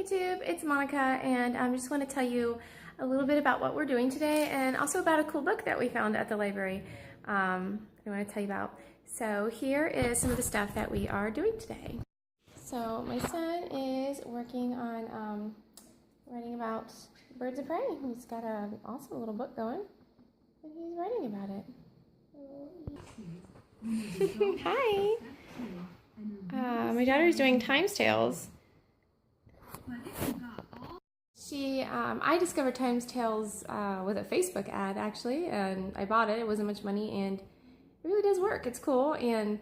YouTube, it's Monica, and I just want to tell you a little bit about what we're doing today and also about a cool book that we found at the library I want to tell you about. So here is some of the stuff that we are doing today. So my son is working on writing about birds of prey. He's got an awesome little book going, and he's writing about it. Hi! My daughter's doing Times Tales. I discovered Times Tales with a Facebook ad, actually, and I bought it. It wasn't much money, and it really does work. It's cool, and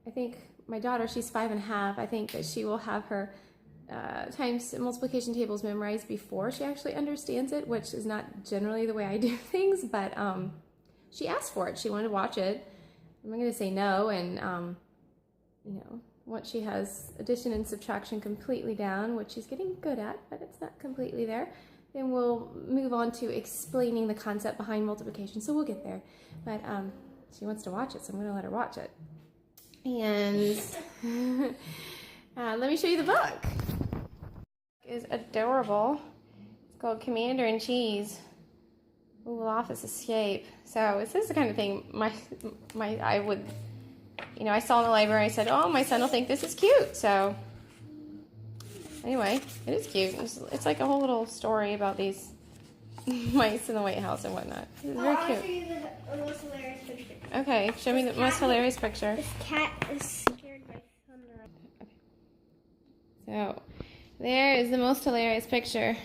I think my daughter, she's 5.5. I think that she will have her times and multiplication tables memorized before she actually understands it, which is not generally the way I do things, but she asked for it. She wanted to watch it. I'm not going to say no, and you know, once she has addition and subtraction completely down, which she's getting good at, but it's not completely there, then we'll move on to explaining the concept behind multiplication. So we'll get there. But she wants to watch it, so I'm going to let her watch it. And let me show you the book. It's adorable. It's called Commander in Cheese. Oval Office Escape. So this is the kind of thing I would, you know, I saw in the library. I said, oh, my son will think this is cute. So anyway, it is cute. It's like a whole little story about these mice in the White House and whatnot. It's very cute. I'll show you the most hilarious picture. Okay, show me the most hilarious picture. This cat is scared by thunder. Okay. So there is the most hilarious picture.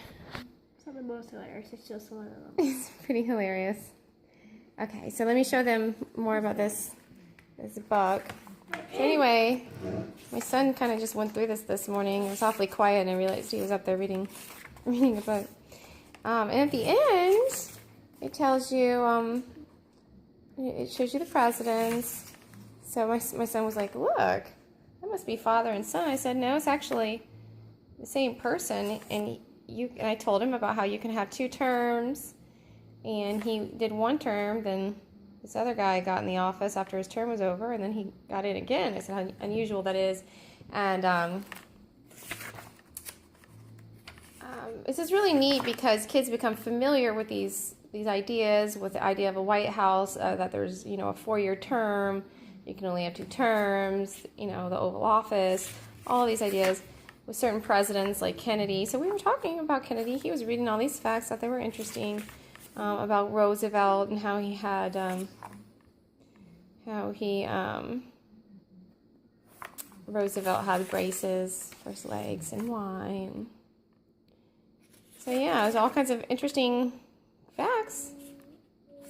It's not the most hilarious, it's just one of them. It's pretty hilarious. Okay, so let me show them more about this book. So anyway, my son kind of just went through this morning. It was awfully quiet, and I realized he was up there reading a book. And at the end, it tells you, it shows you the presidents. So my son was like, look, that must be father and son. I said, no, it's actually the same person. And I told him about how you can have 2 terms. And he did 1 term, then this other guy got in the office after his term was over, and then he got in again. I said how unusual that is. And this is really neat because kids become familiar with these ideas, with the idea of a White House, that there's, you know, a 4-year term, you can only have 2 terms, you know, the Oval Office, all of these ideas with certain presidents like Kennedy. So we were talking about Kennedy. He was reading all these facts that they were interesting. About Roosevelt and how he had, Roosevelt had braces for his legs and wine. So yeah, there's all kinds of interesting facts.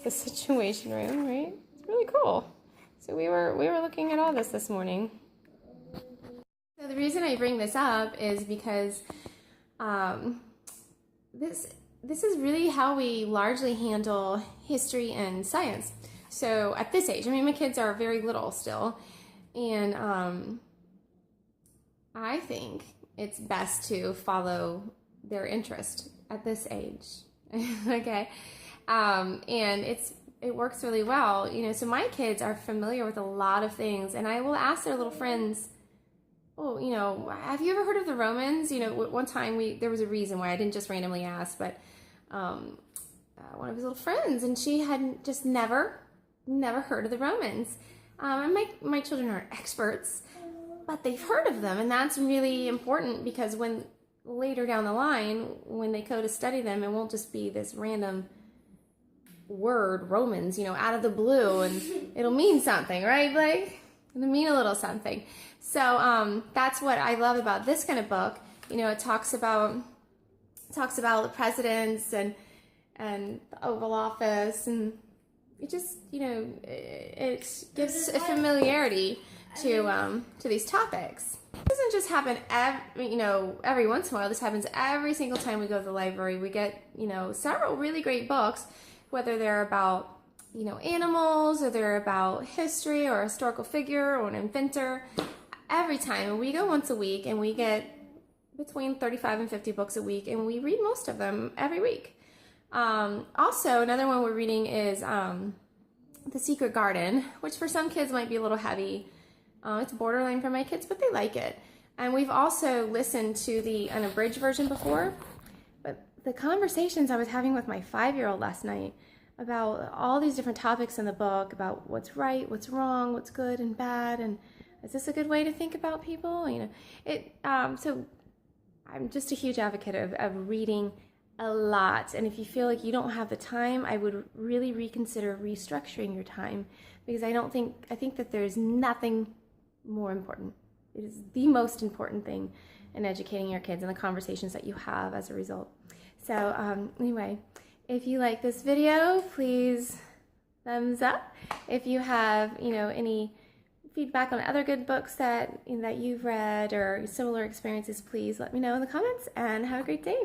The Situation Room, right? It's really cool. So we were looking at all this morning. So the reason I bring this up is because this is really how we largely handle history and science. So at this age, I mean, my kids are very little still, and I think it's best to follow their interest at this age. Okay, and it works really well, you know. So my kids are familiar with a lot of things, and I will ask their little friends, oh, you know, have you ever heard of the Romans? You know, one time there was a reason why I didn't just randomly ask, but one of his little friends, and she had just never heard of the Romans. And my children aren't experts, but they've heard of them, and that's really important because when later down the line, when they go to study them, it won't just be this random word, Romans, you know, out of the blue, and it'll mean something, right, Blake? It'll mean a little something. So that's what I love about this kind of book. You know, it talks about the presidents and the Oval Office, and it just, you know, it gives a familiarity to these topics. It doesn't just happen every once in a while. This happens every single time we go to the library. We get, you know, several really great books, whether they're about, you know, animals, or they're about history or a historical figure or an inventor. Every time we go once a week, and we get between 35 and 50 books a week, and we read most of them every week. Also, another one we're reading is The Secret Garden, which for some kids might be a little heavy. It's borderline for my kids, but they like it. And we've also listened to the unabridged version before, but the conversations I was having with my 5-year-old last night about all these different topics in the book, about what's right, what's wrong, what's good and bad, and is this a good way to think about people? So I'm just a huge advocate of reading a lot. And if you feel like you don't have the time, I would really reconsider restructuring your time, because I think that there's nothing more important. It is the most important thing in educating your kids and the conversations that you have as a result. So anyway, if you like this video, please thumbs up. If you have, any feedback on other good books that you've read or similar experiences, please let me know in the comments, and have a great day.